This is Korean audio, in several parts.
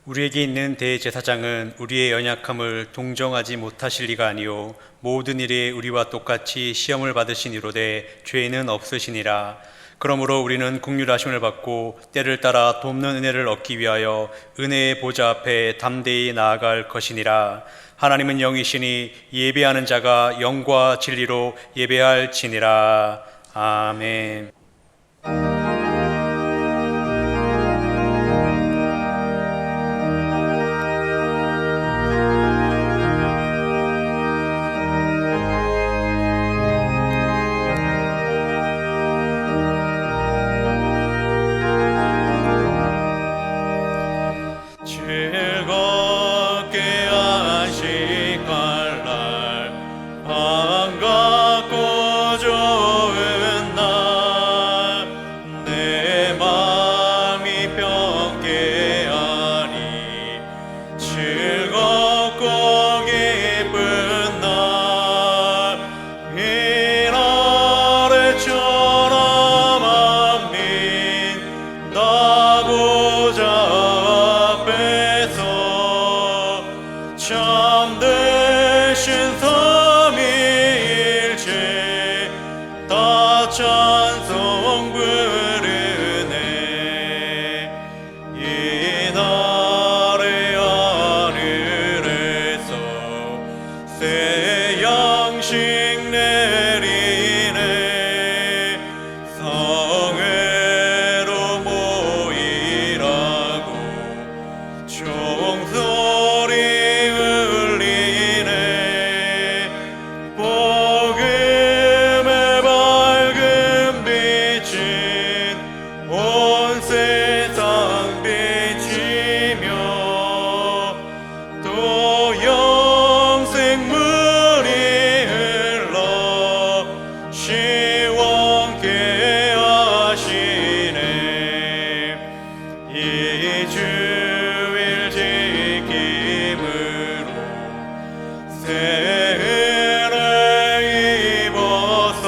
우리에게 있는 대제사장은 우리의 연약함을 동정하지 못하실 리가 아니요 모든 일에 우리와 똑같이 시험을 받으신 이로되 죄는 없으시니라. 그러므로 우리는 긍휼하심을 받고 때를 따라 돕는 은혜를 얻기 위하여 은혜의 보좌 앞에 담대히 나아갈 것이니라. 하나님은 영이시니 예배하는 자가 영과 진리로 예배할지니라. 아멘. 찬송 부르네. 이날의 하늘에서 새 양식 내리네. 성회로 모이라고 종소리 울리네. 복음의 밝은 빛은 온 세상 비치며 또 영생물이 흘러 시원케 하시네. 이 주일 지킴으로 새 은혜 입어서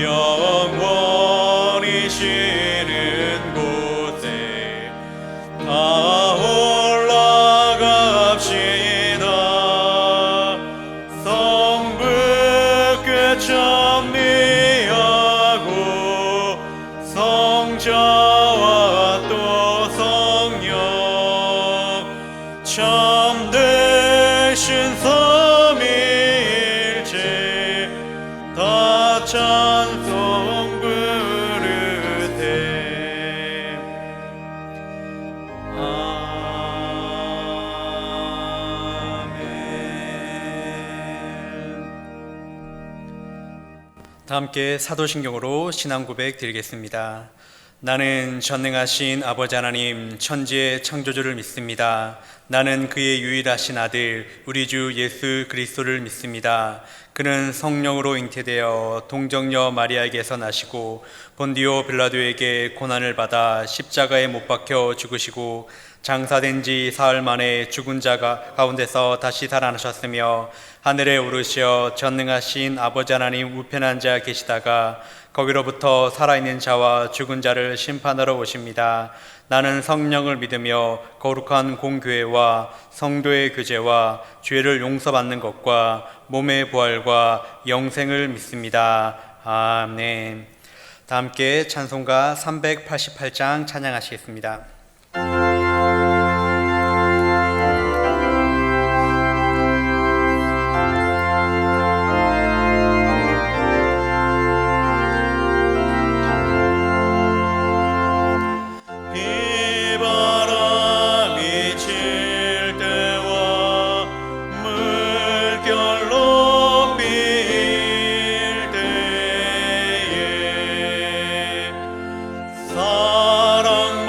영원히 쉬는 곳에 다 올라갑시다. 성부께 찬미하고 성자와 또 성령 참되신 삼위일체 다 찬송 부르되. 아멘. 다 함께 사도신경으로 신앙 고백 드리겠습니다. 나는 전능하신 아버지 하나님 천지의 창조주를 믿습니다. 나는 그의 유일하신 아들 우리 주 예수 그리스도를 믿습니다. 그는 성령으로 잉태되어 동정녀 마리아에게서 나시고 본디오 빌라도에게 고난을 받아 십자가에 못 박혀 죽으시고 장사된 지 사흘 만에 죽은 자 가운데서 다시 살아나셨으며 하늘에 오르시어 전능하신 아버지 하나님 우편한 자 계시다가 거기로부터 살아있는 자와 죽은 자를 심판하러 오십니다. 나는 성령을 믿으며 거룩한 공교회와 성도의 교제와 죄를 용서받는 것과 몸의 부활과 영생을 믿습니다. 아멘. 다 함께 찬송가 388장 찬양하시겠습니다. 비바람이 칠 때와 물결로 빌 때에 사랑만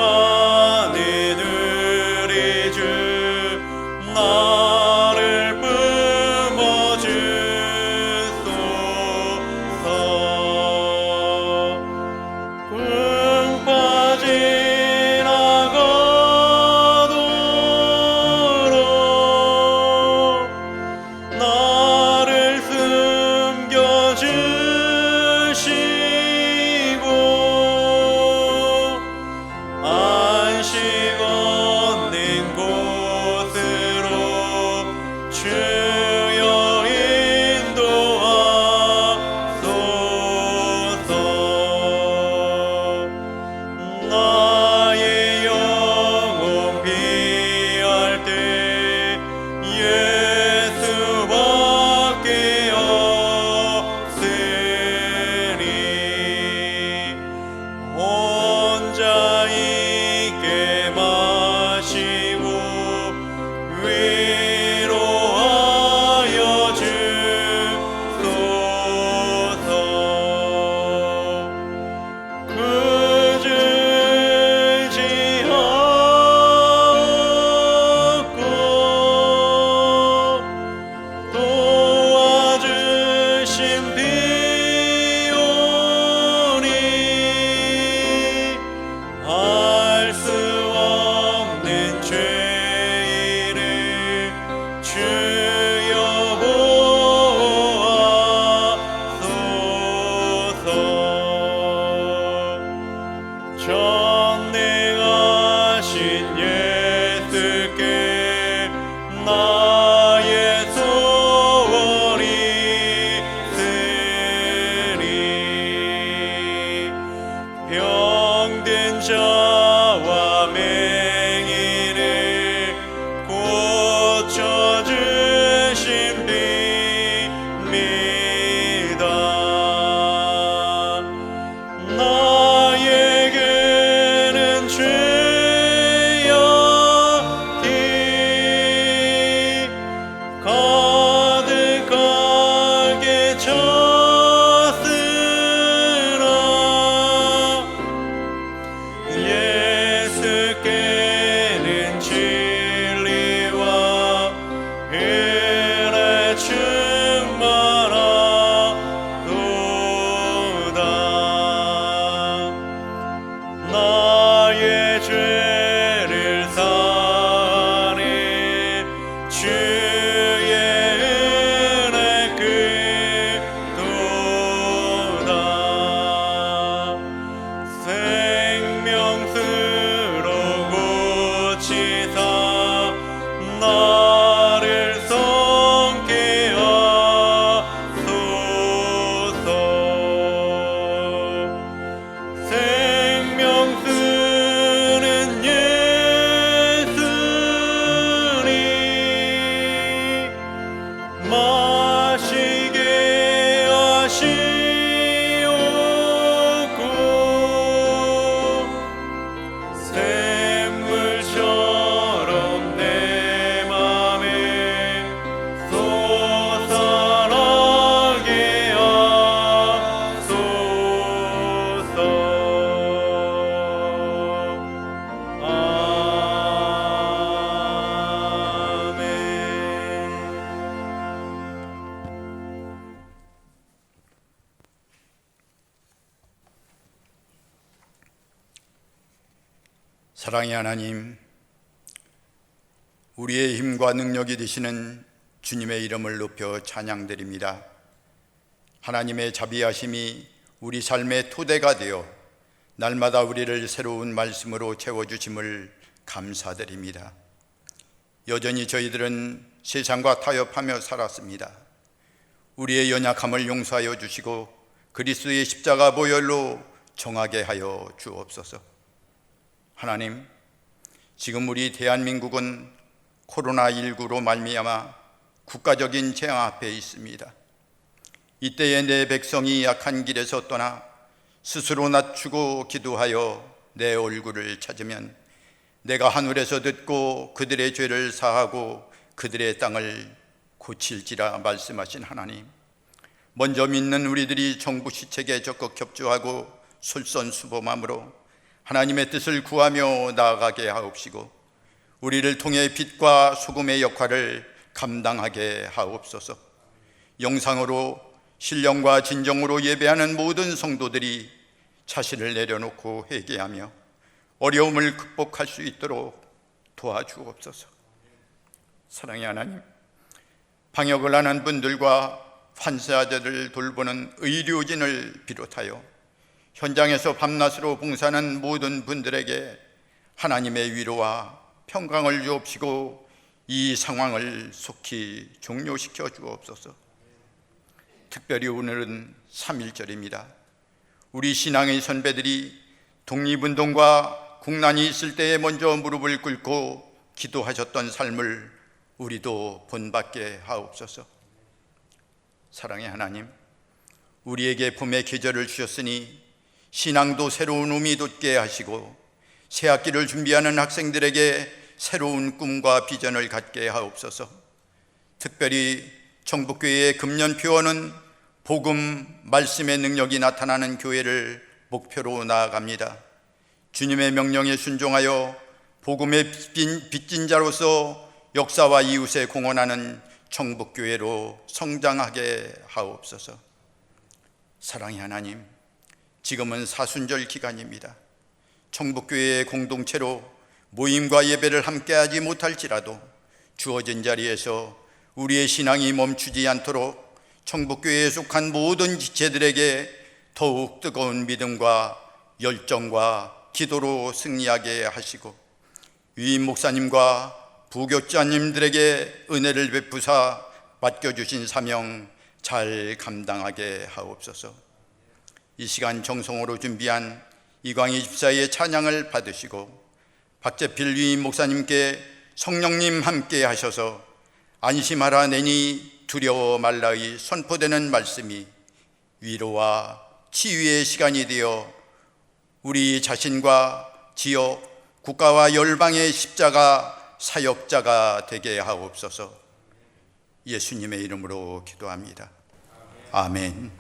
나를 성케 하소서. 생명 쓰는 예수님 마시게 하시옵고 샘물처럼 내 맘에 솟아나게 하소서. 아멘. 사랑의 하나님, 우리의 힘과 능력이 되시는 주님의 이름을 높여 찬양드립니다. 하나님의 자비하심이 우리 삶의 토대가 되어 날마다 우리를 새로운 말씀으로 채워주심을 감사드립니다. 여전히 저희들은 세상과 타협하며 살았습니다. 우리의 연약함을 용서하여 주시고 그리스도의 십자가 보혈로 정하게 하여 주옵소서. 하나님, 지금 우리 대한민국은 코로나19로 말미암아 국가적인 재앙 앞에 있습니다. 이때에 내 백성이 악한 길에서 떠나 스스로 낮추고 기도하여 내 얼굴을 찾으면 내가 하늘에서 듣고 그들의 죄를 사하고 그들의 땅을 고칠지라 말씀하신 하나님, 먼저 믿는 우리들이 정부 시책에 적극 협조하고 솔선수범함으로 하나님의 뜻을 구하며 나아가게 하옵시고 우리를 통해 빛과 소금의 역할을 감당하게 하옵소서. 영상으로 신령과 진정으로 예배하는 모든 성도들이 자신을 내려놓고 회개하며 어려움을 극복할 수 있도록 도와주옵소서. 사랑의 하나님, 방역을 하는 분들과 환자들을 돌보는 의료진을 비롯하여 현장에서 밤낮으로 봉사하는 모든 분들에게 하나님의 위로와 평강을 주옵시고 이 상황을 속히 종료시켜 주옵소서. 특별히 오늘은 3.1절입니다. 우리 신앙의 선배들이 독립운동과 국난이 있을 때에 먼저 무릎을 꿇고 기도하셨던 삶을 우리도 본받게 하옵소서. 사랑의 하나님, 우리에게 봄의 계절을 주셨으니 신앙도 새로운 의미 돋게 하시고 새 학기를 준비하는 학생들에게 새로운 꿈과 비전을 갖게 하옵소서. 특별히 청북교회의 금년 표어는 복음 말씀의 능력이 나타나는 교회를 목표로 나아갑니다. 주님의 명령에 순종하여 복음의 빚진 자로서 역사와 이웃에 공헌하는 청북교회로 성장하게 하옵소서. 사랑의 하나님, 지금은 사순절 기간입니다. 청북교회의 공동체로 모임과 예배를 함께하지 못할지라도 주어진 자리에서 우리의 신앙이 멈추지 않도록 청북교회에 속한 모든 지체들에게 더욱 뜨거운 믿음과 열정과 기도로 승리하게 하시고 위임 목사님과 부교자님들에게 은혜를 베푸사 맡겨주신 사명 잘 감당하게 하옵소서. 이 시간 정성으로 준비한 이광희 집사의 찬양을 받으시고 박재필 위임 목사님께 성령님 함께 하셔서 안심하라 내니 두려워 말라의 선포되는 말씀이 위로와 치유의 시간이 되어 우리 자신과 지역, 국가와 열방의 십자가 사역자가 되게 하옵소서. 예수님의 이름으로 기도합니다. 아멘.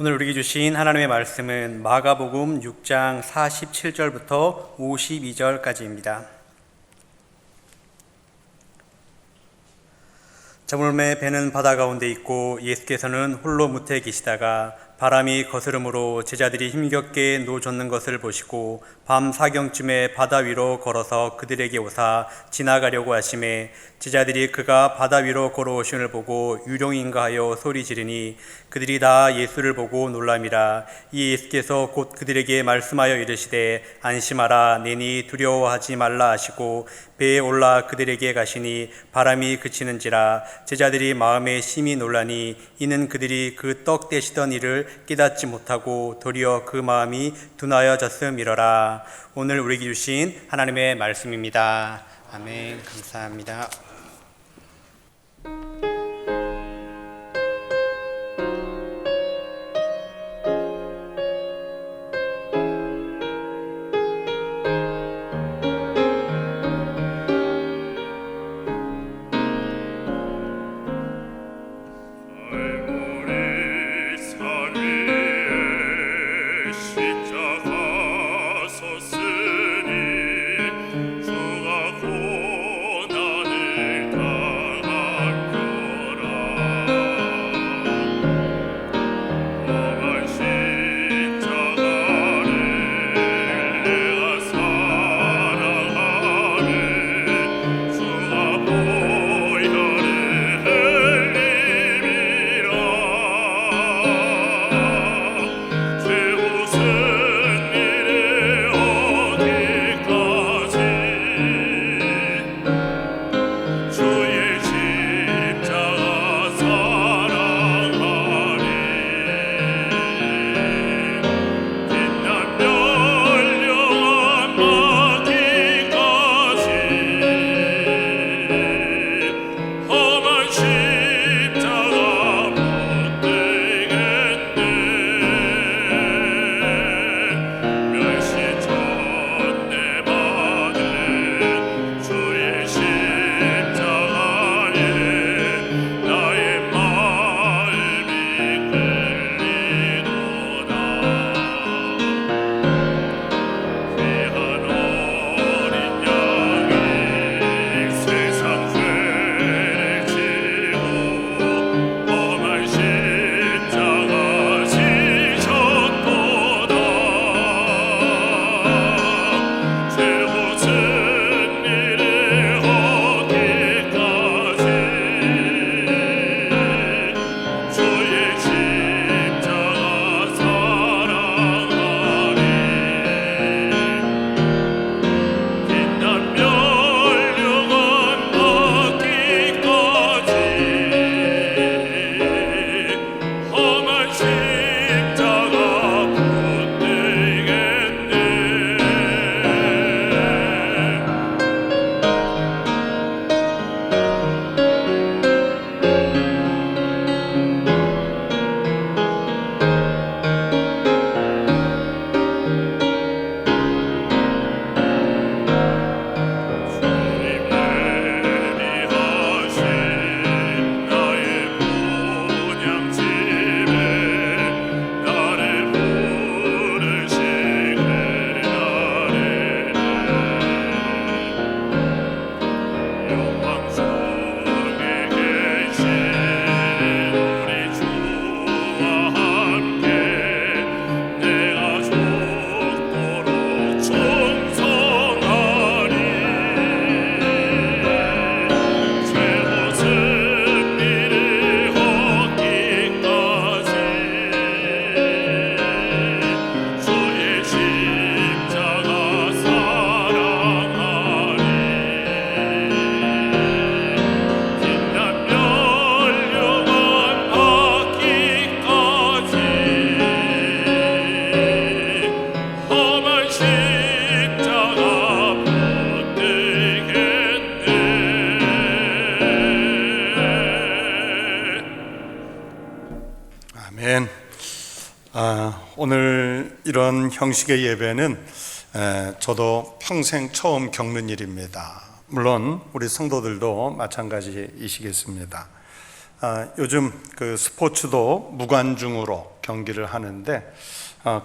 오늘 우리에게 주신 하나님의 말씀은 마가복음 6장 47절부터 52절까지입니다. 저물매 배는 바다 가운데 있고 예수께서는 홀로 무태에 계시다가 바람이 거스름으로 제자들이 힘겹게 노젓는 것을 보시고 밤 사경쯤에 바다 위로 걸어서 그들에게 오사 지나가려고 하심에 제자들이 그가 바다 위로 걸어오심을 보고 유령인가 하여 소리 지르니 그들이 다 예수를 보고 놀람이라. 이 예수께서 곧 그들에게 말씀하여 이르시되 안심하라 내니 두려워하지 말라 하시고 배에 올라 그들에게 가시니 바람이 그치는지라. 제자들이 마음에 심히 놀라니 이는 그들이 그 떡 떼시던 일을 깨닫지 못하고 도리어 그 마음이 둔하여졌음이러라. 오늘 우리에게 주신 하나님의 말씀입니다. 아멘. 감사합니다. 아멘. 오늘 이런 형식의 예배는 저도 평생 처음 겪는 일입니다. 물론 우리 성도들도 마찬가지이시겠습니다. 요즘 그 스포츠도 무관중으로 경기를 하는데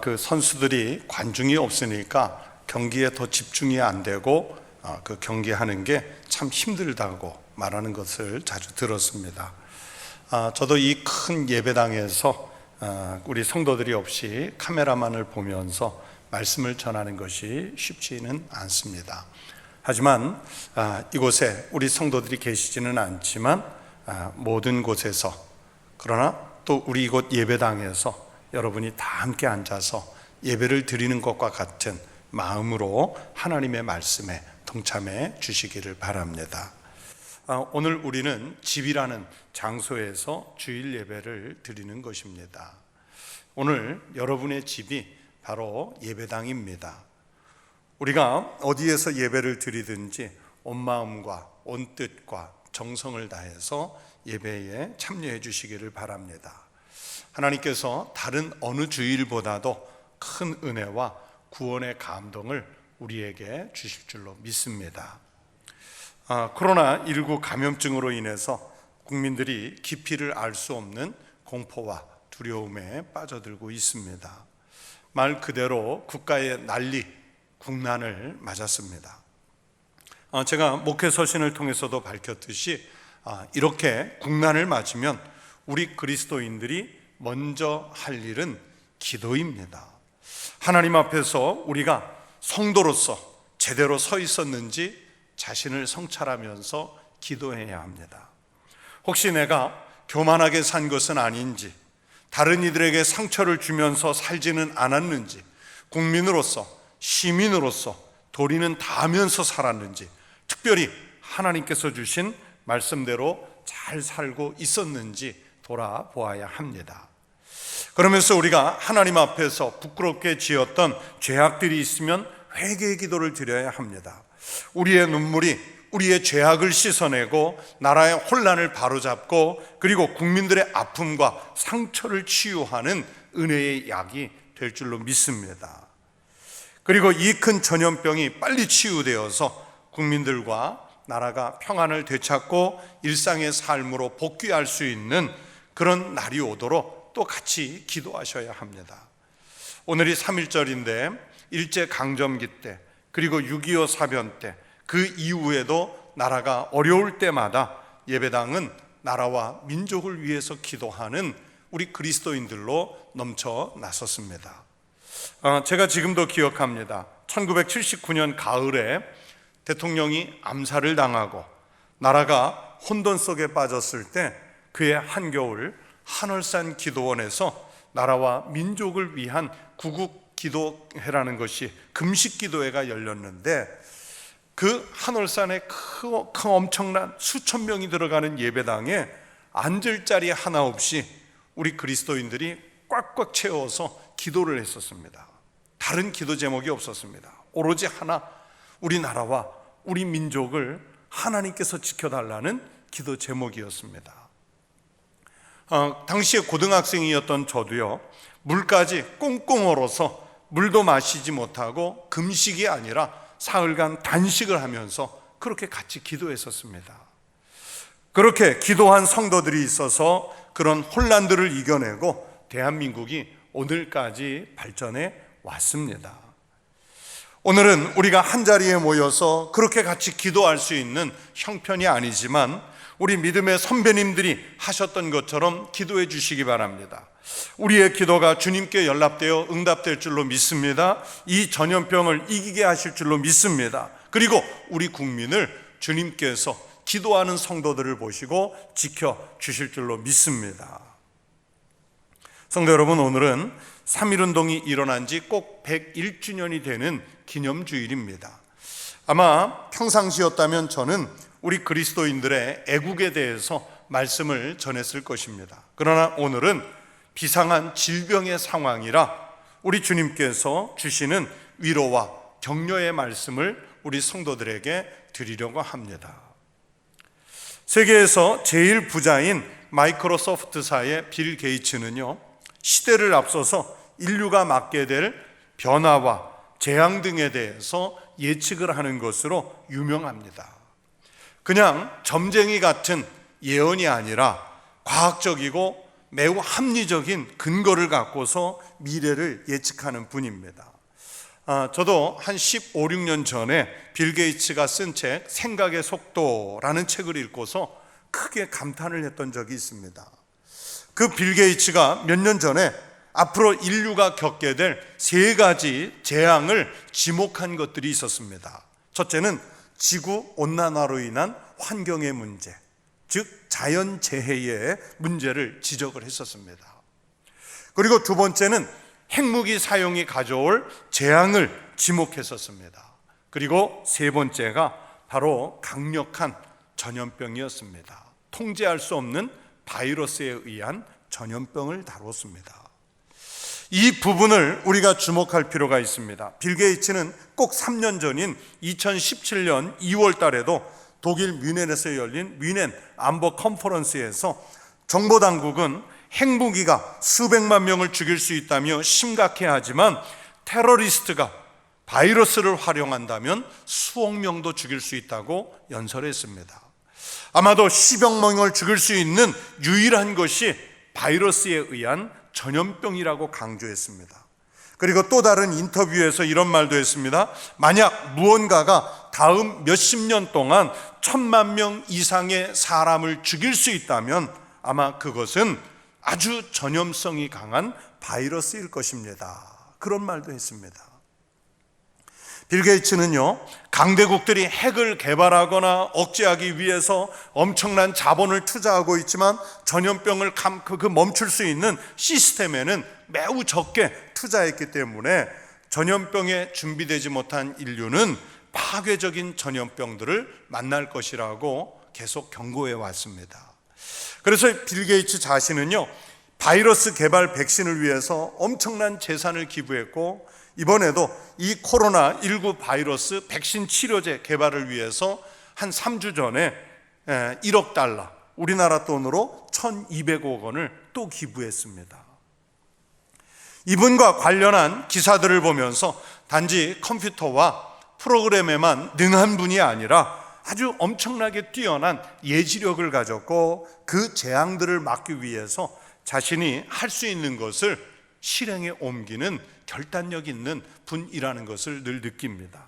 그 선수들이 관중이 없으니까 경기에 더 집중이 안 되고 그 경기하는 게 참 힘들다고 말하는 것을 자주 들었습니다. 저도 이 큰 예배당에서 우리 성도들이 없이 카메라만을 보면서 말씀을 전하는 것이 쉽지는 않습니다. 하지만 이곳에 우리 성도들이 계시지는 않지만 모든 곳에서, 그러나 또 우리 이곳 예배당에서 여러분이 다 함께 앉아서 예배를 드리는 것과 같은 마음으로 하나님의 말씀에 동참해 주시기를 바랍니다. 오늘 우리는 집이라는 장소에서 주일 예배를 드리는 것입니다. 오늘 여러분의 집이 바로 예배당입니다. 우리가 어디에서 예배를 드리든지 온 마음과 온 뜻과 정성을 다해서 예배에 참여해 주시기를 바랍니다. 하나님께서 다른 어느 주일보다도 큰 은혜와 구원의 감동을 우리에게 주실 줄로 믿습니다. 코로나19 감염증으로 인해서 국민들이 깊이를 알 수 없는 공포와 두려움에 빠져들고 있습니다. 말 그대로 국가의 난리, 국난을 맞았습니다. 제가 목회 서신을 통해서도 밝혔듯이 이렇게 국난을 맞으면 우리 그리스도인들이 먼저 할 일은 기도입니다. 하나님 앞에서 우리가 성도로서 제대로 서 있었는지 자신을 성찰하면서 기도해야 합니다. 혹시 내가 교만하게 산 것은 아닌지, 다른 이들에게 상처를 주면서 살지는 않았는지, 국민으로서, 시민으로서 도리는 다하면서 살았는지, 특별히 하나님께서 주신 말씀대로 잘 살고 있었는지 돌아보아야 합니다. 그러면서 우리가 하나님 앞에서 부끄럽게 지었던 죄악들이 있으면 회개의 기도를 드려야 합니다. 우리의 눈물이 우리의 죄악을 씻어내고 나라의 혼란을 바로잡고 그리고 국민들의 아픔과 상처를 치유하는 은혜의 약이 될 줄로 믿습니다. 그리고 이 큰 전염병이 빨리 치유되어서 국민들과 나라가 평안을 되찾고 일상의 삶으로 복귀할 수 있는 그런 날이 오도록 또 같이 기도하셔야 합니다. 오늘이 3.1절인데 일제강점기 때 그리고 6.25 사변 때 그 이후에도 나라가 어려울 때마다 예배당은 나라와 민족을 위해서 기도하는 우리 그리스도인들로 넘쳐 나섰습니다. 제가 지금도 기억합니다. 1979년 가을에 대통령이 암살을 당하고 나라가 혼돈 속에 빠졌을 때 그해 한겨울 한월산 기도원에서 나라와 민족을 위한 구국 기도회라는 것이 금식 기도회가 열렸는데 그 한월산에 엄청난 수천 명이 들어가는 예배당에 앉을 자리 하나 없이 우리 그리스도인들이 꽉꽉 채워서 기도를 했었습니다. 다른 기도 제목이 없었습니다. 오로지 하나, 우리 나라와 우리 민족을 하나님께서 지켜달라는 기도 제목이었습니다. 당시에 고등학생이었던 저도요, 물까지 꽁꽁 얼어서 물도 마시지 못하고 금식이 아니라 사흘간 단식을 하면서 그렇게 같이 기도했었습니다. 그렇게 기도한 성도들이 있어서 그런 혼란들을 이겨내고 대한민국이 오늘까지 발전해 왔습니다. 오늘은 우리가 한자리에 모여서 그렇게 같이 기도할 수 있는 형편이 아니지만 우리 믿음의 선배님들이 하셨던 것처럼 기도해 주시기 바랍니다. 우리의 기도가 주님께 연락되어 응답될 줄로 믿습니다. 이 전염병을 이기게 하실 줄로 믿습니다. 그리고 우리 국민을 주님께서 기도하는 성도들을 보시고 지켜주실 줄로 믿습니다. 성도 여러분, 오늘은 3.1운동이 일어난 지 꼭 101주년이 되는 기념주일입니다. 아마 평상시였다면 저는 우리 그리스도인들의 애국에 대해서 말씀을 전했을 것입니다. 그러나 오늘은 비상한 질병의 상황이라 우리 주님께서 주시는 위로와 격려의 말씀을 우리 성도들에게 드리려고 합니다. 세계에서 제일 부자인 마이크로소프트사의 빌 게이츠는요, 시대를 앞서서 인류가 맞게 될 변화와 재앙 등에 대해서 예측을 하는 것으로 유명합니다. 그냥 점쟁이 같은 예언이 아니라 과학적이고 매우 합리적인 근거를 갖고서 미래를 예측하는 분입니다. 저도 한 15, 16년 전에 빌 게이츠가 쓴 책 생각의 속도라는 책을 읽고서 크게 감탄을 했던 적이 있습니다. 그 빌 게이츠가 몇 년 전에 앞으로 인류가 겪게 될 3가지 재앙을 지목한 것들이 있었습니다. 첫째는 지구 온난화로 인한 환경의 문제, 즉 자연재해의 문제를 지적을 했었습니다. 그리고 두 번째는 핵무기 사용이 가져올 재앙을 지목했었습니다. 그리고 세 번째가 바로 강력한 전염병이었습니다. 통제할 수 없는 바이러스에 의한 전염병을 다뤘습니다. 이 부분을 우리가 주목할 필요가 있습니다. 빌 게이츠는 꼭 3년 전인 2017년 2월 달에도 독일 뮌헨에서 열린 뮌헨 안보 컨퍼런스에서 정보당국은 핵무기가 수백만 명을 죽일 수 있다며 심각해하지만 테러리스트가 바이러스를 활용한다면 수억 명도 죽일 수 있다고 연설했습니다. 아마도 10억 명을 죽일 수 있는 유일한 것이 바이러스에 의한 전염병이라고 강조했습니다. 그리고 또 다른 인터뷰에서 이런 말도 했습니다. 만약 무언가가 다음 몇십 년 동안 1000만 명 이상의 사람을 죽일 수 있다면 아마 그것은 아주 전염성이 강한 바이러스일 것입니다. 그런 말도 했습니다. 빌 게이츠는요, 강대국들이 핵을 개발하거나 억제하기 위해서 엄청난 자본을 투자하고 있지만 전염병을 멈출 수 있는 시스템에는 매우 적게 투자했기 때문에 전염병에 준비되지 못한 인류는 파괴적인 전염병들을 만날 것이라고 계속 경고해 왔습니다. 그래서 빌 게이츠 자신은요, 바이러스 개발 백신을 위해서 엄청난 재산을 기부했고 이번에도 이 코로나19 바이러스 백신 치료제 개발을 위해서 한 3주 전에 1억 달러, 우리나라 돈으로 1200억 원을 또 기부했습니다. 이분과 관련한 기사들을 보면서 단지 컴퓨터와 프로그램에만 능한 분이 아니라 아주 엄청나게 뛰어난 예지력을 가졌고 그 재앙들을 막기 위해서 자신이 할 수 있는 것을 실행에 옮기는 결단력 있는 분이라는 것을 늘 느낍니다.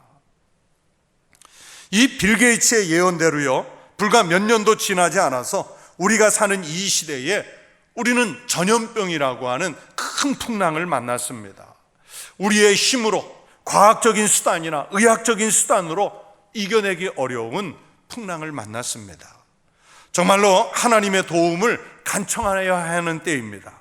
이 빌 게이츠의 예언대로요, 불과 몇 년도 지나지 않아서 우리가 사는 이 시대에 우리는 전염병이라고 하는 큰 풍랑을 만났습니다. 우리의 힘으로 과학적인 수단이나 의학적인 수단으로 이겨내기 어려운 풍랑을 만났습니다. 정말로 하나님의 도움을 간청하여야 하는 때입니다.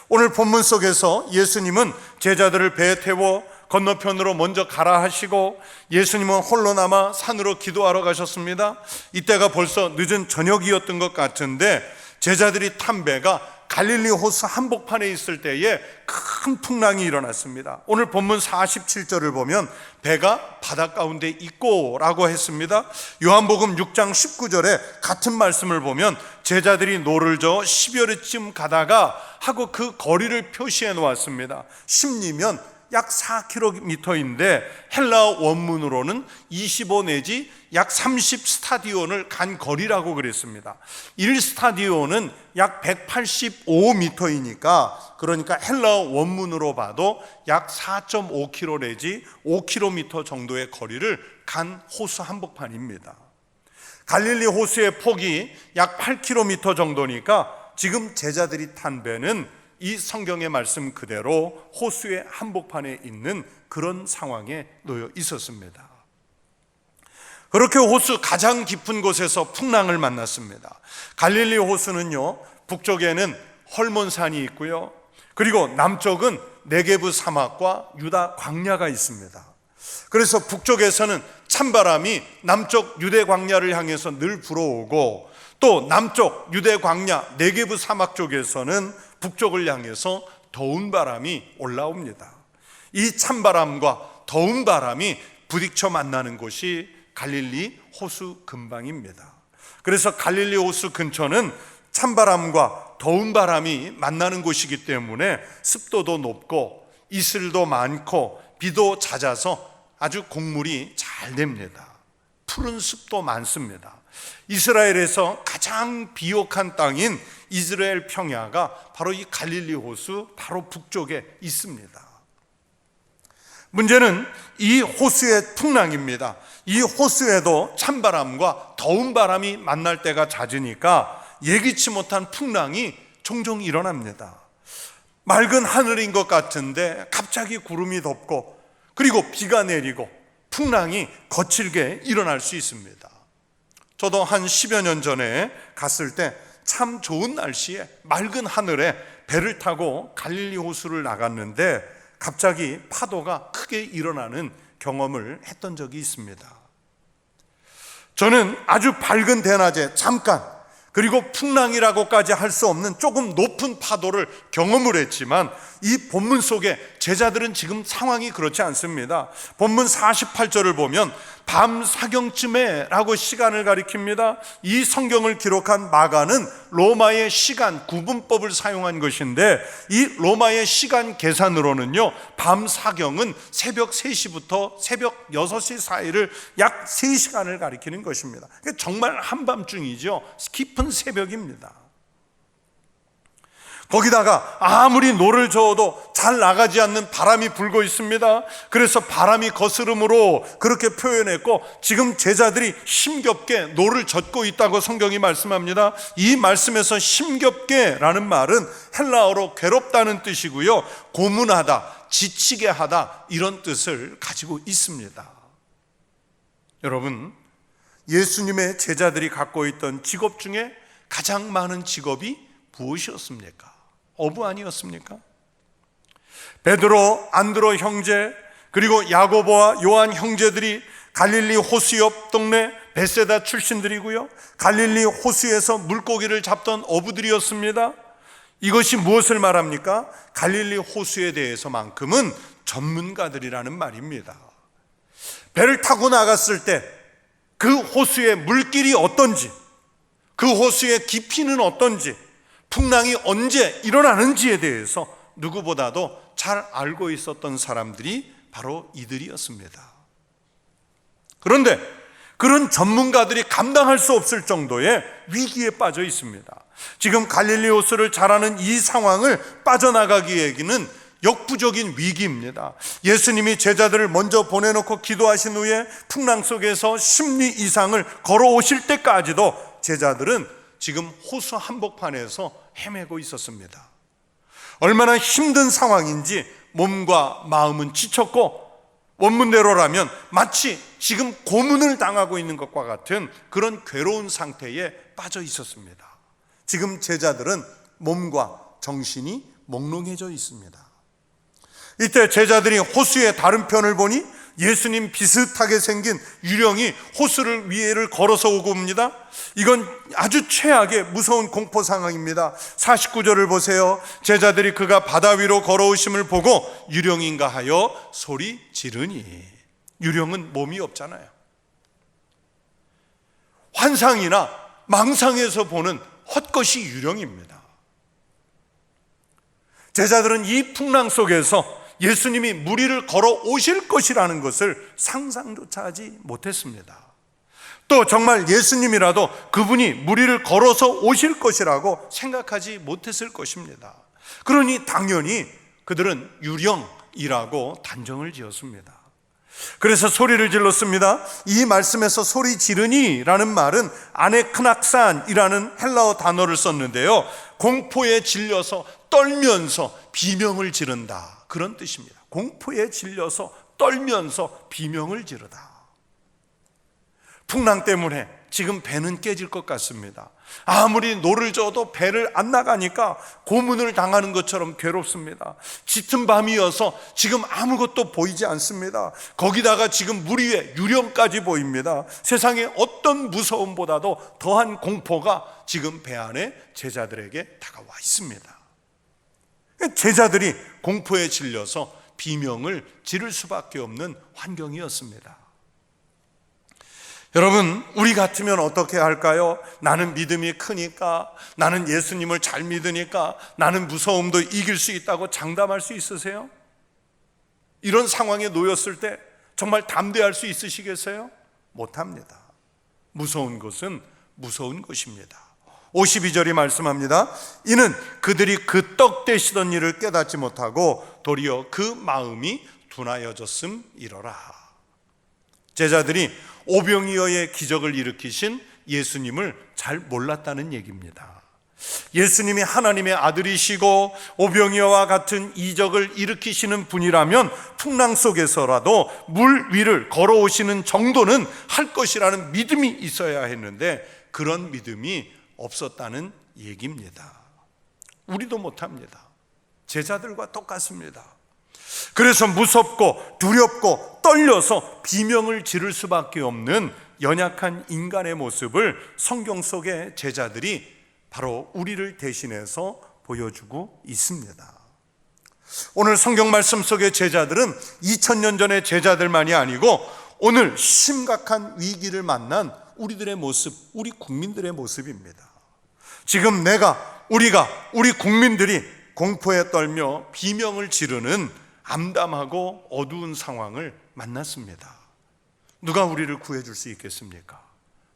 오늘 본문 속에서 예수님은 제자들을 배에 태워 건너편으로 먼저 가라 하시고 예수님은 홀로 남아 산으로 기도하러 가셨습니다. 이때가 벌써 늦은 저녁이었던 것 같은데 제자들이 탄 배가 갈릴리 호수 한복판에 있을 때에 큰 풍랑이 일어났습니다. 오늘 본문 47절을 보면 배가 바다 가운데 있고 라고 했습니다. 요한복음 6장 19절에 같은 말씀을 보면 제자들이 노를 저어 10여리쯤 가다가 하고 그 거리를 표시해 놓았습니다. 심리면 약 4km인데 헬라어 원문으로는 25 내지 약 30 스타디온을 간 거리라고 그랬습니다. 1스타디온은 약 185m이니까 그러니까 헬라어 원문으로 봐도 약 4.5km 내지 5km 정도의 거리를 간 호수 한복판입니다. 갈릴리 호수의 폭이 약 8km 정도니까 지금 제자들이 탄 배는 이 성경의 말씀 그대로 호수의 한복판에 있는 그런 상황에 놓여 있었습니다. 그렇게 호수 가장 깊은 곳에서 풍랑을 만났습니다. 갈릴리 호수는요, 북쪽에는 헐몬산이 있고요, 그리고 남쪽은 네게브 사막과 유다 광야가 있습니다. 그래서 북쪽에서는 찬바람이 남쪽 유대 광야를 향해서 늘 불어오고 또 남쪽 유대 광야 네게브 사막 쪽에서는 북쪽을 향해서 더운 바람이 올라옵니다. 이 찬바람과 더운 바람이 부딪혀 만나는 곳이 갈릴리 호수 근방입니다. 그래서 갈릴리 호수 근처는 찬바람과 더운 바람이 만나는 곳이기 때문에 습도도 높고 이슬도 많고 비도 잦아서 아주 곡물이 잘 됩니다. 푸른 숲도 많습니다. 이스라엘에서 가장 비옥한 땅인 이스라엘 평야가 바로 이 갈릴리 호수 바로 북쪽에 있습니다. 문제는 이 호수의 풍랑입니다. 이 호수에도 찬바람과 더운 바람이 만날 때가 잦으니까 예기치 못한 풍랑이 종종 일어납니다. 맑은 하늘인 것 같은데 갑자기 구름이 덮고 그리고 비가 내리고 풍랑이 거칠게 일어날 수 있습니다. 저도 한 10여 년 전에 갔을 때 참 좋은 날씨에 맑은 하늘에 배를 타고 갈릴리 호수를 나갔는데 갑자기 파도가 크게 일어나는 경험을 했던 적이 있습니다. 저는 아주 밝은 대낮에 잠깐, 그리고 풍랑이라고까지 할 수 없는 조금 높은 파도를 경험을 했지만 이 본문 속에 제자들은 지금 상황이 그렇지 않습니다. 본문 48절을 보면 밤 사경쯤에 라고 시간을 가리킵니다. 이 성경을 기록한 마가는 로마의 시간 구분법을 사용한 것인데 이 로마의 시간 계산으로는요, 밤 사경은 새벽 3시부터 새벽 6시 사이를 약 3시간을 가리키는 것입니다. 정말 한밤중이죠. 깊은 새벽입니다. 거기다가 아무리 노를 저어도 잘 나가지 않는 바람이 불고 있습니다. 그래서 바람이 거스름으로 그렇게 표현했고, 지금 제자들이 힘겹게 노를 젓고 있다고 성경이 말씀합니다. 이 말씀에서 힘겹게라는 말은 헬라어로 괴롭다는 뜻이고요, 고문하다, 지치게 하다, 이런 뜻을 가지고 있습니다. 여러분, 예수님의 제자들이 갖고 있던 직업 중에 가장 많은 직업이 무엇이었습니까? 어부 아니었습니까? 베드로, 안드로 형제, 그리고 야고보와 요한 형제들이 갈릴리 호수 옆 동네 베세다 출신들이고요, 갈릴리 호수에서 물고기를 잡던 어부들이었습니다. 이것이 무엇을 말합니까? 갈릴리 호수에 대해서만큼은 전문가들이라는 말입니다. 배를 타고 나갔을 때 그 호수의 물길이 어떤지, 그 호수의 깊이는 어떤지, 풍랑이 언제 일어나는지에 대해서 누구보다도 잘 알고 있었던 사람들이 바로 이들이었습니다. 그런데 그런 전문가들이 감당할 수 없을 정도의 위기에 빠져 있습니다. 지금 갈릴리 호수를 잘 아는 이 상황을 빠져나가기에는 역부족인 위기입니다. 예수님이 제자들을 먼저 보내놓고 기도하신 후에 풍랑 속에서 10리 이상을 걸어오실 때까지도 제자들은 지금 호수 한복판에서 헤매고 있었습니다. 얼마나 힘든 상황인지 몸과 마음은 지쳤고, 원문대로라면 마치 지금 고문을 당하고 있는 것과 같은 그런 괴로운 상태에 빠져 있었습니다. 지금 제자들은 몸과 정신이 몽롱해져 있습니다. 이때 제자들이 호수의 다른 편을 보니 예수님 비슷하게 생긴 유령이 호수를 위에를 걸어서 오고 옵니다. 이건 아주 최악의 무서운 공포 상황입니다. 49절을 보세요. 제자들이 그가 바다 위로 걸어오심을 보고 유령인가 하여 소리 지르니. 유령은 몸이 없잖아요. 환상이나 망상에서 보는 헛것이 유령입니다. 제자들은 이 풍랑 속에서 예수님이 물 위를 걸어 오실 것이라는 것을 상상조차 하지 못했습니다. 또 정말 예수님이라도 그분이 물 위를 걸어서 오실 것이라고 생각하지 못했을 것입니다. 그러니 당연히 그들은 유령이라고 단정을 지었습니다. 그래서 소리를 질렀습니다. 이 말씀에서 소리 지르니 라는 말은 아네크낙산이라는 헬라어 단어를 썼는데요, 공포에 질려서 떨면서 비명을 지른다, 그런 뜻입니다. 공포에 질려서 떨면서 비명을 지르다. 풍랑 때문에 지금 배는 깨질 것 같습니다. 아무리 노를 저어도 배를 안 나가니까 고문을 당하는 것처럼 괴롭습니다. 짙은 밤이어서 지금 아무것도 보이지 않습니다. 거기다가 지금 물 위에 유령까지 보입니다. 세상에 어떤 무서움보다도 더한 공포가 지금 배 안에 제자들에게 다가와 있습니다. 제자들이 공포에 질려서 비명을 지를 수밖에 없는 환경이었습니다. 여러분, 우리 같으면 어떻게 할까요? 나는 믿음이 크니까, 나는 예수님을 잘 믿으니까 나는 무서움도 이길 수 있다고 장담할 수 있으세요? 이런 상황에 놓였을 때 정말 담대할 수 있으시겠어요? 못합니다. 무서운 것은 무서운 것입니다. 52절이 말씀합니다. 이는 그들이 그 떡 되시던 일을 깨닫지 못하고 도리어 그 마음이 둔하여졌음이로라. 제자들이 오병이어의 기적을 일으키신 예수님을 잘 몰랐다는 얘기입니다. 예수님이 하나님의 아들이시고 오병이어와 같은 이적을 일으키시는 분이라면 풍랑 속에서라도 물 위를 걸어오시는 정도는 할 것이라는 믿음이 있어야 했는데 그런 믿음이 없었다는 얘기입니다. 우리도 못합니다. 제자들과 똑같습니다. 그래서 무섭고 두렵고 떨려서 비명을 지를 수밖에 없는 연약한 인간의 모습을 성경 속의 제자들이 바로 우리를 대신해서 보여주고 있습니다. 오늘 성경 말씀 속의 제자들은 2000년 전의 제자들만이 아니고 오늘 심각한 위기를 만난 우리들의 모습, 우리 국민들의 모습입니다. 지금 우리 국민들이 공포에 떨며 비명을 지르는 암담하고 어두운 상황을 만났습니다. 누가 우리를 구해줄 수 있겠습니까?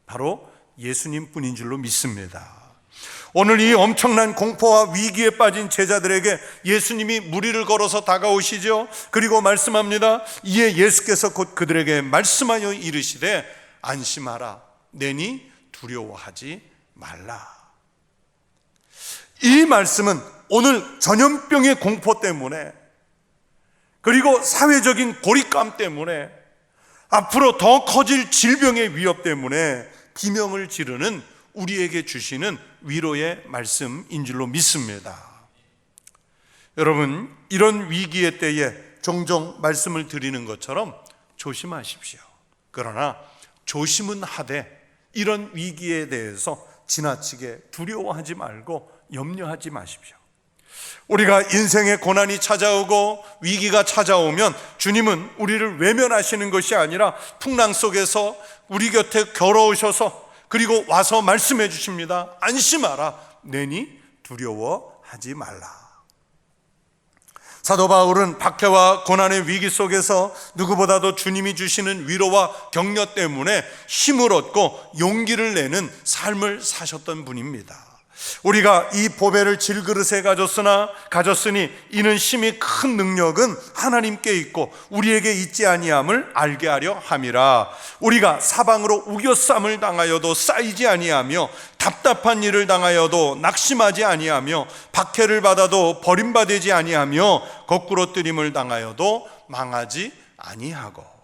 바로 예수님 뿐인 줄로 믿습니다. 오늘 이 엄청난 공포와 위기에 빠진 제자들에게 예수님이 무리를 걸어서 다가오시죠. 그리고 말씀합니다. 이에 예수께서 곧 그들에게 말씀하여 이르시되 안심하라, 내니 두려워하지 말라. 이 말씀은 오늘 전염병의 공포 때문에 그리고 사회적인 고립감 때문에 앞으로 더 커질 질병의 위협 때문에 비명을 지르는 우리에게 주시는 위로의 말씀인 줄로 믿습니다. 여러분, 이런 위기의 때에 종종 말씀을 드리는 것처럼 조심하십시오. 그러나 조심은 하되 이런 위기에 대해서 지나치게 두려워하지 말고 염려하지 마십시오. 우리가 인생의 고난이 찾아오고 위기가 찾아오면 주님은 우리를 외면하시는 것이 아니라 풍랑 속에서 우리 곁에 걸어오셔서 그리고 와서 말씀해 주십니다. 안심하라, 내니 두려워하지 말라. 사도 바울은 박해와 고난의 위기 속에서 누구보다도 주님이 주시는 위로와 격려 때문에 힘을 얻고 용기를 내는 삶을 사셨던 분입니다. 우리가 이 보배를 질그릇에 가졌으니 이는 심히 큰 능력은 하나님께 있고 우리에게 있지 아니함을 알게 하려 함이라. 우리가 사방으로 우겨쌈을 당하여도 쌓이지 아니하며 답답한 일을 당하여도 낙심하지 아니하며 박해를 받아도 버림받지 아니하며 거꾸로 뜨림을 당하여도 망하지 아니하고.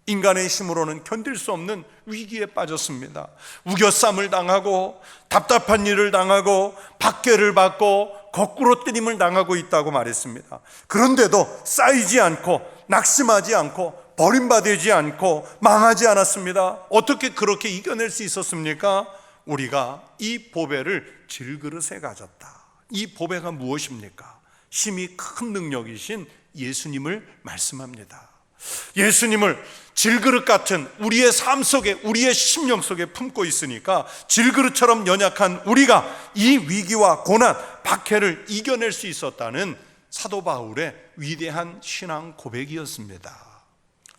인간의 힘으로는 견딜 수 없는 위기에 빠졌습니다. 우겨쌈을 당하고 답답한 일을 당하고 박해를 받고 거꾸로 뜨림을 당하고 있다고 말했습니다. 그런데도 쌓이지 않고 낙심하지 않고 버림받지 않고 망하지 않았습니다. 어떻게 그렇게 이겨낼 수 있었습니까? 우리가 이 보배를 질그릇에 가졌다. 이 보배가 무엇입니까? 힘이 큰 능력이신 예수님을 말씀합니다. 예수님을 질그릇 같은 우리의 삶 속에, 우리의 심령 속에 품고 있으니까 질그릇처럼 연약한 우리가 이 위기와 고난, 박해를 이겨낼 수 있었다는 사도 바울의 위대한 신앙 고백이었습니다.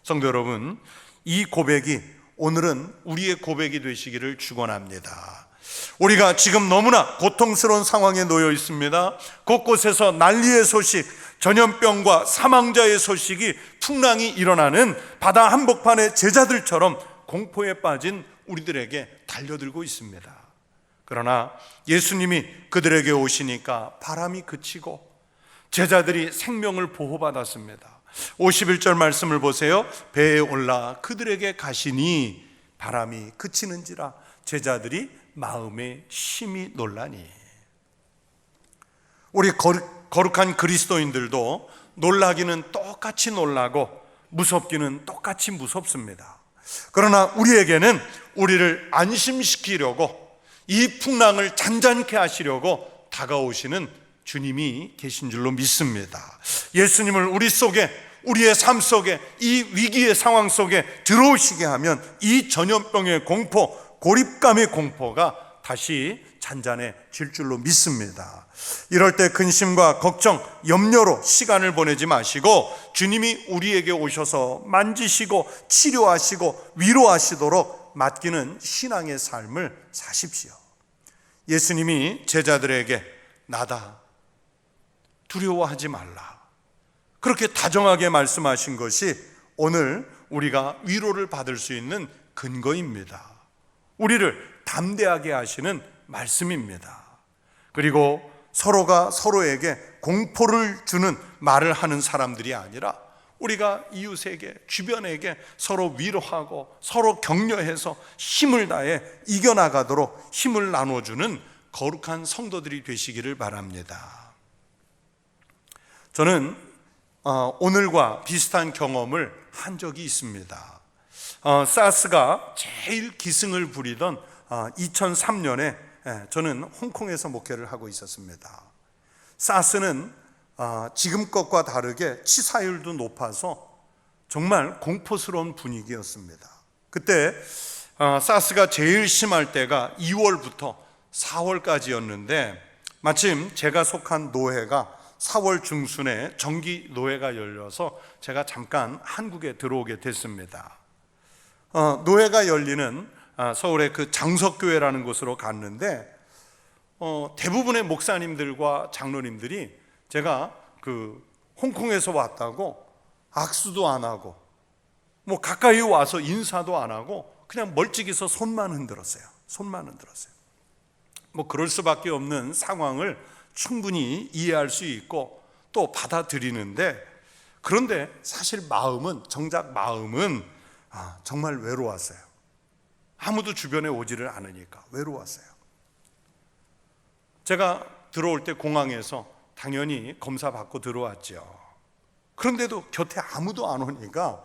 성도 여러분, 이 고백이 오늘은 우리의 고백이 되시기를 축원합니다. 우리가 지금 너무나 고통스러운 상황에 놓여 있습니다. 곳곳에서 난리의 소식, 전염병과 사망자의 소식이 풍랑이 일어나는 바다 한복판의 제자들처럼 공포에 빠진 우리들에게 달려들고 있습니다. 그러나 예수님이 그들에게 오시니까 바람이 그치고 제자들이 생명을 보호받았습니다. 51절 말씀을 보세요. 배에 올라 그들에게 가시니 바람이 그치는지라 제자들이 마음에 심히 놀라니. 우리 거룩한 그리스도인들도 놀라기는 똑같이 놀라고 무섭기는 똑같이 무섭습니다. 그러나 우리에게는 우리를 안심시키려고 이 풍랑을 잔잔케 하시려고 다가오시는 주님이 계신 줄로 믿습니다. 예수님을 우리 속에, 우리의 삶 속에, 이 위기의 상황 속에 들어오시게 하면 이 전염병의 공포, 고립감의 공포가 다시 잔잔해질 줄로 믿습니다. 이럴 때 근심과 걱정, 염려로 시간을 보내지 마시고 주님이 우리에게 오셔서 만지시고 치료하시고 위로하시도록 맡기는 신앙의 삶을 사십시오. 예수님이 제자들에게 나다, 두려워하지 말라, 그렇게 다정하게 말씀하신 것이 오늘 우리가 위로를 받을 수 있는 근거입니다. 우리를 담대하게 하시는 말씀입니다. 그리고 서로가 서로에게 공포를 주는 말을 하는 사람들이 아니라 우리가 이웃에게, 주변에게 서로 위로하고 서로 격려해서 힘을 다해 이겨나가도록 힘을 나눠주는 거룩한 성도들이 되시기를 바랍니다. 저는 오늘과 비슷한 경험을 한 적이 있습니다. 사스가 제일 기승을 부리던 2003년에 저는 홍콩에서 목회를 하고 있었습니다. 사스는 지금 것과 다르게 치사율도 높아서 정말 공포스러운 분위기였습니다. 그때 사스가 제일 심할 때가 2월부터 4월까지였는데 마침 제가 속한 노회가 4월 중순에 정기 노회가 열려서 제가 잠깐 한국에 들어오게 됐습니다. 노회가 열리는 서울의 그 장석교회라는 곳으로 갔는데 대부분의 목사님들과 장로님들이 제가 그 홍콩에서 왔다고 악수도 안 하고 뭐 가까이 와서 인사도 안 하고 그냥 멀찍이서 손만 흔들었어요. 뭐 그럴 수밖에 없는 상황을 충분히 이해할 수 있고 또 받아들이는데, 그런데 사실 정작 마음은 정말 외로웠어요. 아무도 주변에 오지를 않으니까 외로웠어요. 제가 들어올 때 공항에서 당연히 검사 받고 들어왔죠. 그런데도 곁에 아무도 안 오니까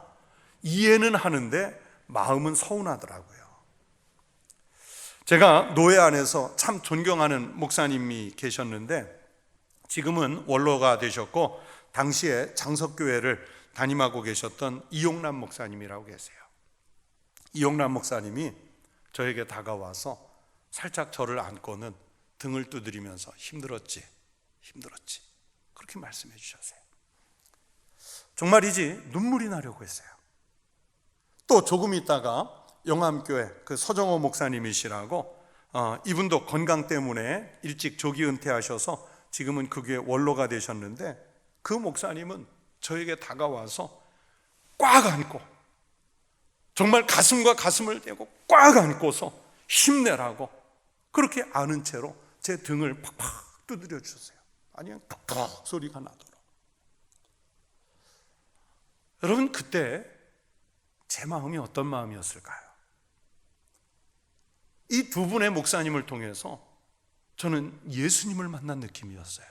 이해는 하는데 마음은 서운하더라고요. 제가 노회 안에서 참 존경하는 목사님이 계셨는데 지금은 원로가 되셨고 당시에 장석교회를 담임하고 계셨던 이용남 목사님이라고 계세요. 이용남 목사님이 저에게 다가와서 살짝 저를 안고는 등을 두드리면서 힘들었지 그렇게 말씀해 주셨어요. 정말이지 눈물이 나려고 했어요. 또 조금 있다가 영암교회 그 서정호 목사님이시라고 이분도 건강 때문에 일찍 조기 은퇴하셔서 지금은 그 교회 원로가 되셨는데 그 목사님은 저에게 다가와서 꽉 안고 정말 가슴과 가슴을 대고 꽉 안고서 힘내라고 그렇게 안은 채로 제 등을 팍팍 두드려 주셨어요. 아니 팍팍 소리가 나도록. 여러분, 그때 제 마음이 어떤 마음이었을까요? 이 두 분의 목사님을 통해서 저는 예수님을 만난 느낌이었어요.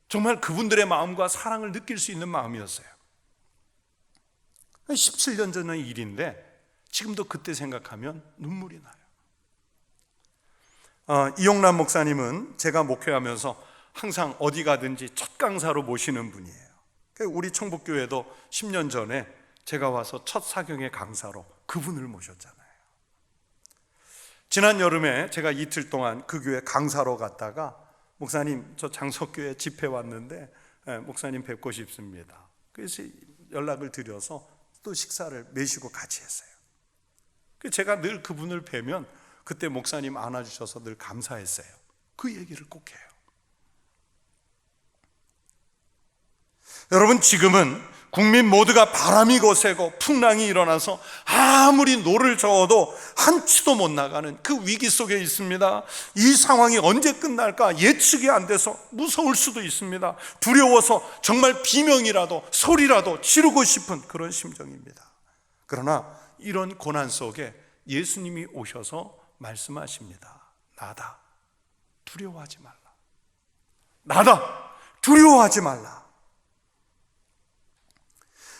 정말 그분들의 마음과 사랑을 느낄 수 있는 마음이었어요. 17년 전의 일인데 지금도 그때 생각하면 눈물이 나요. 이용남 목사님은 제가 목회하면서 항상 어디 가든지 첫 강사로 모시는 분이에요. 우리 청북교회도 10년 전에 제가 와서 첫 사경의 강사로 그분을 모셨잖아요. 지난 여름에 제가 이틀 동안 그 교회 강사로 갔다가 목사님 저 장석교회 집회 왔는데 목사님 뵙고 싶습니다. 그래서 연락을 드려서 또 식사를 매시고 같이 했어요. 제가 늘 그분을 뵈면 그때 목사님 안아주셔서 늘 감사했어요. 그 얘기를 꼭 해요. 여러분, 지금은 국민 모두가 바람이 거세고 풍랑이 일어나서 아무리 노를 저어도 한치도 못 나가는 그 위기 속에 있습니다. 이 상황이 언제 끝날까 예측이 안 돼서 무서울 수도 있습니다. 두려워서 정말 비명이라도 소리라도 지르고 싶은 그런 심정입니다. 그러나 이런 고난 속에 예수님이 오셔서 말씀하십니다. 나다, 두려워하지 말라. 나다, 두려워하지 말라.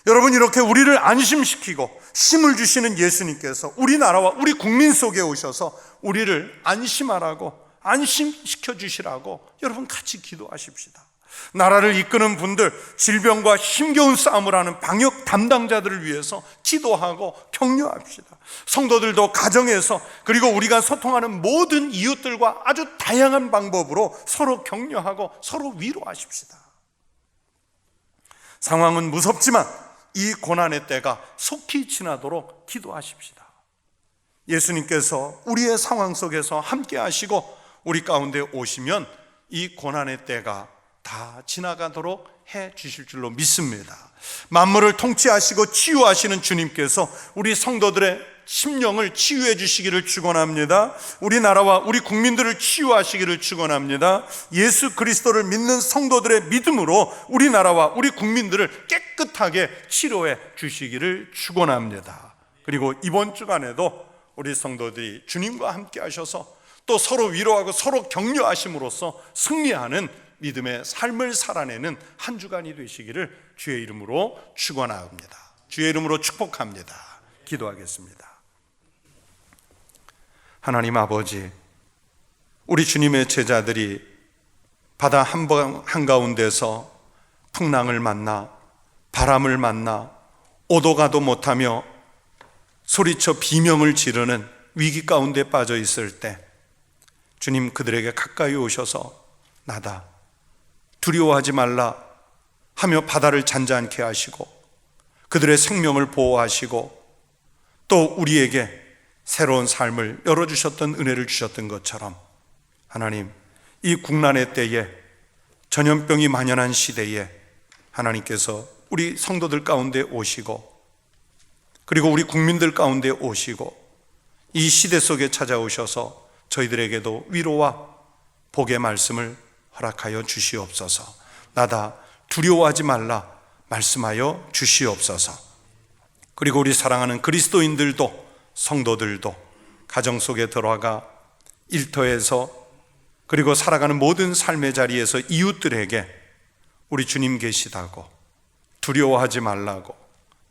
여러분, 이렇게 우리를 안심시키고 힘을 주시는 예수님께서 우리나라와 우리 국민 속에 오셔서 우리를 안심하라고, 안심시켜 주시라고 여러분 같이 기도하십시다. 나라를 이끄는 분들, 질병과 힘겨운 싸움을 하는 방역 담당자들을 위해서 기도하고 격려합시다. 성도들도 가정에서, 그리고 우리가 소통하는 모든 이웃들과 아주 다양한 방법으로 서로 격려하고 서로 위로하십시다. 상황은 무섭지만 이 고난의 때가 속히 지나도록 기도하십시다. 예수님께서 우리의 상황 속에서 함께 하시고 우리 가운데 오시면 이 고난의 때가 다 지나가도록 해 주실 줄로 믿습니다. 만물을 통치하시고 치유하시는 주님께서 우리 성도들의 심령을 치유해 주시기를 축원합니다. 우리나라와 우리 국민들을 치유하시기를 축원합니다. 예수 그리스도를 믿는 성도들의 믿음으로 우리나라와 우리 국민들을 깨끗하게 치료해 주시기를 축원합니다. 그리고 이번 주간에도 우리 성도들이 주님과 함께 하셔서 또 서로 위로하고 서로 격려하심으로써 승리하는 믿음의 삶을 살아내는 한 주간이 되시기를 주의 이름으로 축원합니다. 주의 이름으로 축복합니다. 기도하겠습니다. 하나님 아버지, 우리 주님의 제자들이 바다 한가운데서 풍랑을 만나 바람을 만나 오도 가도 못하며 소리쳐 비명을 지르는 위기 가운데 빠져 있을 때 주님 그들에게 가까이 오셔서 나다, 두려워하지 말라 하며 바다를 잔잔케 하시고 그들의 생명을 보호하시고 또 우리에게 새로운 삶을 열어주셨던 은혜를 주셨던 것처럼 하나님, 이 국난의 때에 전염병이 만연한 시대에 하나님께서 우리 성도들 가운데 오시고 그리고 우리 국민들 가운데 오시고 이 시대 속에 찾아오셔서 저희들에게도 위로와 복의 말씀을 허락하여 주시옵소서. 나다, 두려워하지 말라 말씀하여 주시옵소서. 그리고 우리 사랑하는 그리스도인들도 성도들도 가정 속에 들어가 일터에서 그리고 살아가는 모든 삶의 자리에서 이웃들에게 우리 주님 계시다고, 두려워하지 말라고,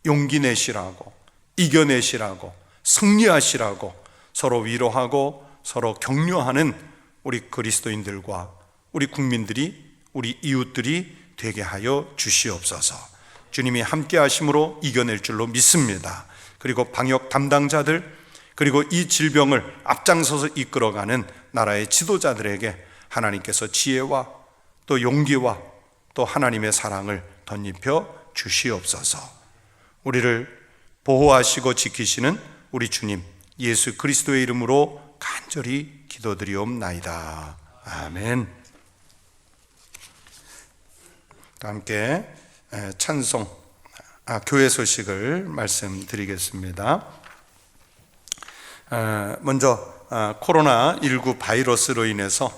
용기 내시라고, 이겨내시라고, 승리하시라고 서로 위로하고 서로 격려하는 우리 그리스도인들과 우리 국민들이, 우리 이웃들이 되게 하여 주시옵소서. 주님이 함께 하심으로 이겨낼 줄로 믿습니다. 그리고 방역 담당자들, 그리고 이 질병을 앞장서서 이끌어가는 나라의 지도자들에게 하나님께서 지혜와 또 용기와 또 하나님의 사랑을 덧입혀 주시옵소서. 우리를 보호하시고 지키시는 우리 주님 예수 그리스도의 이름으로 간절히 기도드리옵나이다. 아멘. 함께 찬송, 교회 소식을 말씀드리겠습니다. 먼저 코로나19 바이러스로 인해서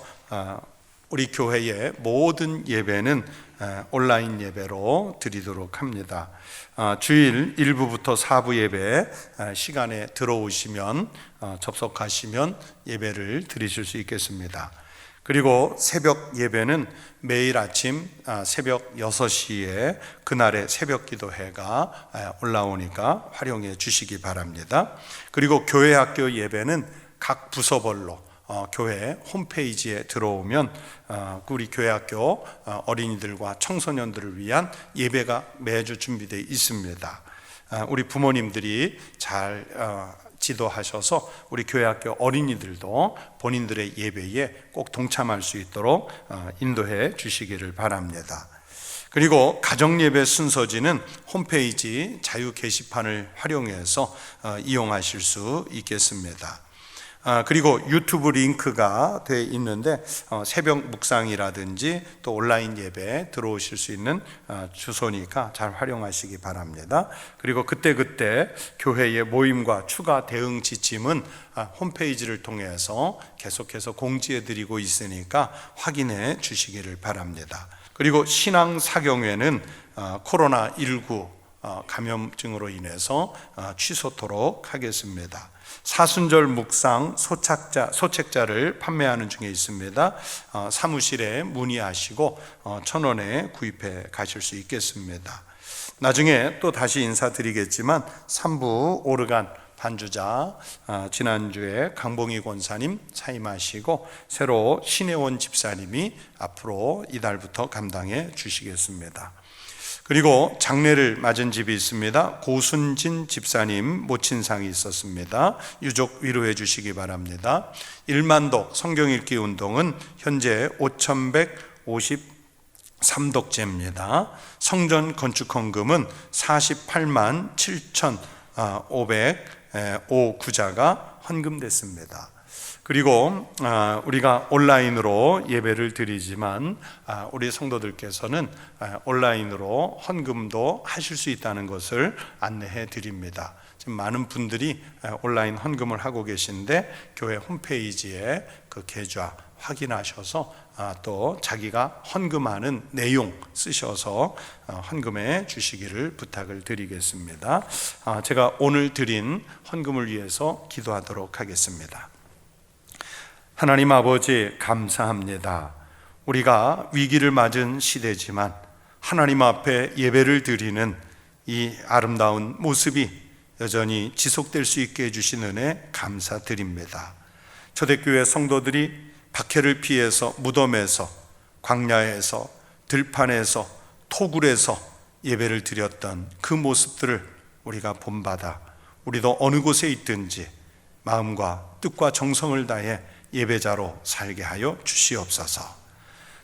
우리 교회의 모든 예배는 온라인 예배로 드리도록 합니다. 주일 1부부터 4부 예배 시간에 들어오시면 접속하시면 예배를 드리실 수 있겠습니다. 그리고 새벽 예배는 매일 아침 새벽 6시에 그날의 새벽 기도회가 올라오니까 활용해 주시기 바랍니다. 그리고 교회 학교 예배는 각 부서별로 교회 홈페이지에 들어오면 우리 교회 학교 어린이들과 청소년들을 위한 예배가 매주 준비되어 있습니다. 우리 부모님들이 잘 지도하셔서 우리 교회 학교 어린이들도 본인들의 예배에 꼭 동참할 수 있도록 인도해 주시기를 바랍니다. 그리고 가정예배 순서지는 홈페이지 자유 게시판을 활용해서 이용하실 수 있겠습니다. 그리고 유튜브 링크가 되어 있는데 새벽 묵상이라든지 또 온라인 예배 들어오실 수 있는 주소니까 잘 활용하시기 바랍니다. 그리고 그때그때 교회의 모임과 추가 대응 지침은 홈페이지를 통해서 계속해서 공지해 드리고 있으니까 확인해 주시기를 바랍니다. 그리고 신앙 사경회는 코로나19 감염증으로 인해서 취소토록 하겠습니다. 사순절 묵상 소책자를 판매하는 중에 있습니다. 사무실에 문의하시고 1,000원에 구입해 가실 수 있겠습니다. 나중에 또 다시 인사드리겠지만 3부 오르간 반주자 지난주에 강봉희 권사님 사임하시고 새로 신혜원 집사님이 앞으로 이달부터 감당해 주시겠습니다. 그리고 장례를 맞은 집이 있습니다. 고순진 집사님 모친상이 있었습니다. 유족 위로해 주시기 바랍니다. 1만독 성경 읽기 운동은 현재 5,153독째입니다. 성전 건축 헌금은 48만 7,505구자가 헌금됐습니다. 그리고 우리가 온라인으로 예배를 드리지만 우리 성도들께서는 온라인으로 헌금도 하실 수 있다는 것을 안내해 드립니다. 지금 많은 분들이 온라인 헌금을 하고 계신데 교회 홈페이지에 그 계좌 확인하셔서 또 자기가 헌금하는 내용 쓰셔서 헌금해 주시기를 부탁을 드리겠습니다. 제가 오늘 드린 헌금을 위해서 기도하도록 하겠습니다. 하나님 아버지, 감사합니다. 우리가 위기를 맞은 시대지만 하나님 앞에 예배를 드리는 이 아름다운 모습이 여전히 지속될 수 있게 해주신 은혜 감사드립니다. 초대교회 성도들이 박해를 피해서 무덤에서, 광야에서, 들판에서, 토굴에서 예배를 드렸던 그 모습들을 우리가 본받아 우리도 어느 곳에 있든지 마음과 뜻과 정성을 다해 예배자로 살게 하여 주시옵소서.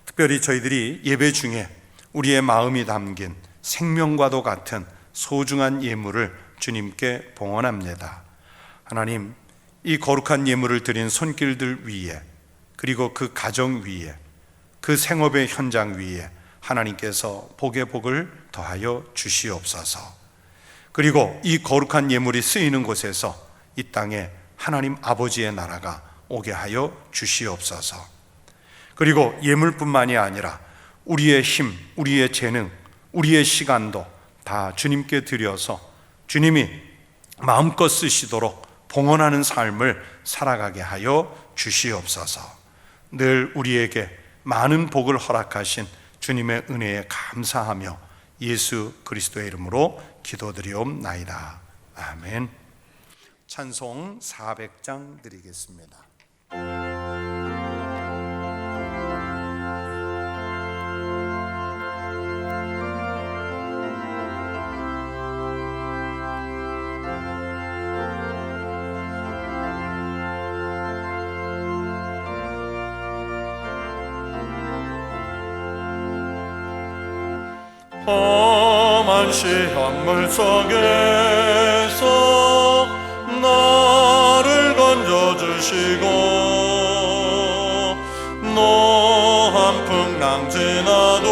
특별히 저희들이 예배 중에 우리의 마음이 담긴 생명과도 같은 소중한 예물을 주님께 봉헌합니다. 하나님, 이 거룩한 예물을 드린 손길들 위에, 그리고 그 가정 위에, 그 생업의 현장 위에 하나님께서 복의 복을 더하여 주시옵소서. 그리고 이 거룩한 예물이 쓰이는 곳에서 이 땅에 하나님 아버지의 나라가 오게 하여 주시옵소서. 그리고 예물뿐만이 아니라 우리의 힘, 우리의 재능, 우리의 시간도 다 주님께 드려서 주님이 마음껏 쓰시도록 봉헌하는 삶을 살아가게 하여 주시옵소서. 늘 우리에게 많은 복을 허락하신 주님의 은혜에 감사하며 예수 그리스도의 이름으로 기도드리옵나이다. 아멘. 찬송 400장 드리겠습니다. 험한 시험물 속에서 나를 건져주시고 노한 풍랑 지나도록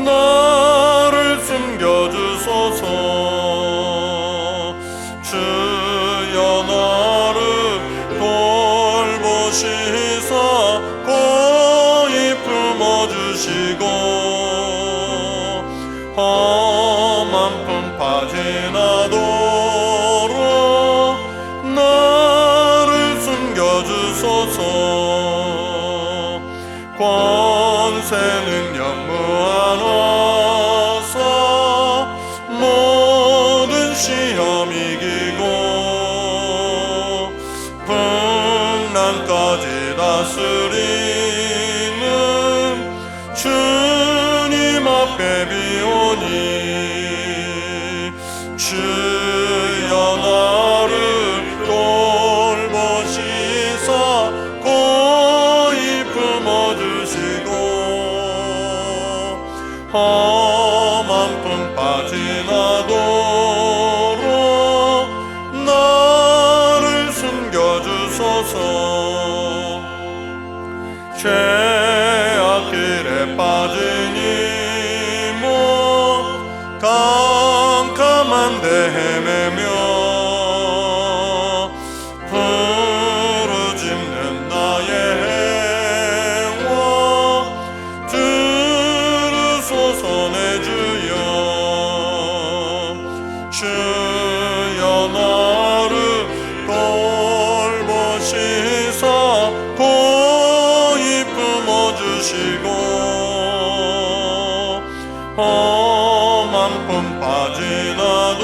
나를 숨겨주소서. 주여 나를 돌보시사 고이 품어주시고 험한 풍파 지나도록 나를 숨겨주소서. 권세 능력 무한하사 모든 시험 이기고 풍랑까지 다스리는 주님 앞에 비오니 주여 나를 돌보시사 고이 품어주시고 험한 풍파 지나도록 나를 숨겨주소서. 죄악길에 빠진 이몸 캄캄한 데 헤매며 부르짖는 나의 행원 들으소서 내 주여. 주여 나를 돌보시사 고이 품어주시고 험한 풍파 지나도록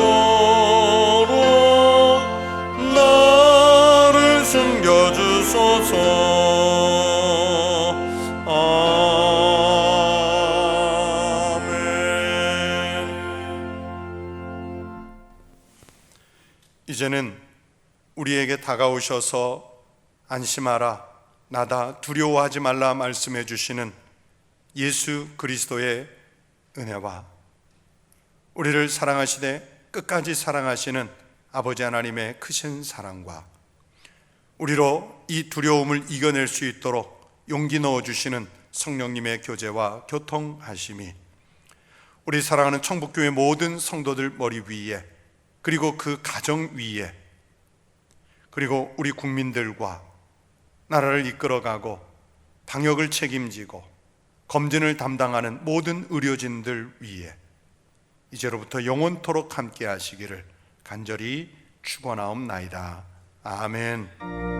나를 숨겨주소서. 아멘. 이제는 우리에게 다가오셔서 안심하라, 나다, 두려워하지 말라 말씀해 주시는 예수 그리스도의 은혜와 우리를 사랑하시되 끝까지 사랑하시는 아버지 하나님의 크신 사랑과 우리로 이 두려움을 이겨낼 수 있도록 용기 넣어주시는 성령님의 교제와 교통하심이 우리 사랑하는 청북교회 모든 성도들 머리 위에, 그리고 그 가정 위에, 그리고 우리 국민들과 나라를 이끌어가고 방역을 책임지고 검진을 담당하는 모든 의료진들 위에 이제로부터 영원토록 함께 하시기를 간절히 축원하옵나이다. 아멘.